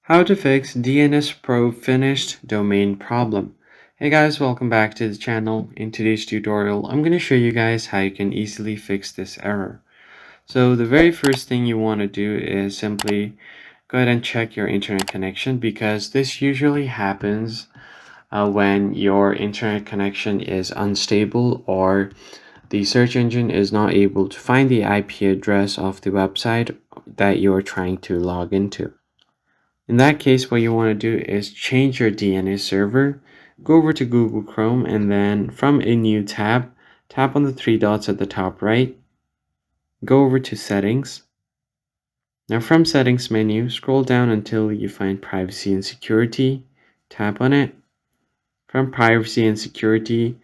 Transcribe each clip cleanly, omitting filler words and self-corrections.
How to fix DNS probe finished domain problem. Hey guys, welcome back to the channel. In today's tutorial, I'm going to show you guys how you can easily fix this error. So the very first thing you want to do is simply go ahead and check your internet connection, because this usually happens when your internet connection is unstable or the search engine is not able to find the IP address of the website that you're trying to log into. In that case, what you want to do is change your DNS server, go over to Google Chrome, and then from a new tab, tap on the three dots at the top right, go over to Settings. Now from Settings menu, scroll down until you find Privacy and Security, tap on it. From Privacy and Security,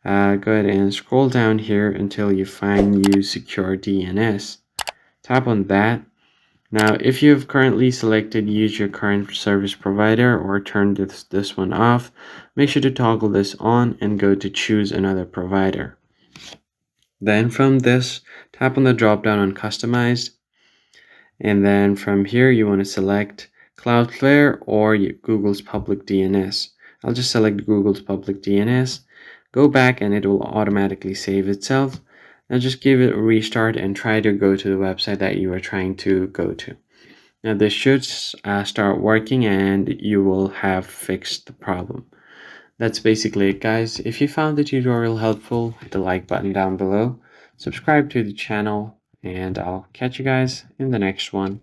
go ahead and scroll down here until you find Use Secure DNS. Tap on that. Now, if you've currently selected use your current service provider or turn this one off, make sure to toggle this on and go to choose another provider. Then from this, tap on the drop down on customized. And then from here, you want to select Cloudflare or Google's public DNS. I'll just select Google's public DNS. Go back and it will automatically save itself. Now just give it a restart and try to go to the website that you are trying to go to. Now this should start working and you will have fixed the problem. That's basically it, guys. If you found the tutorial helpful, hit the like button down below, subscribe to the channel, and I'll catch you guys in the next one.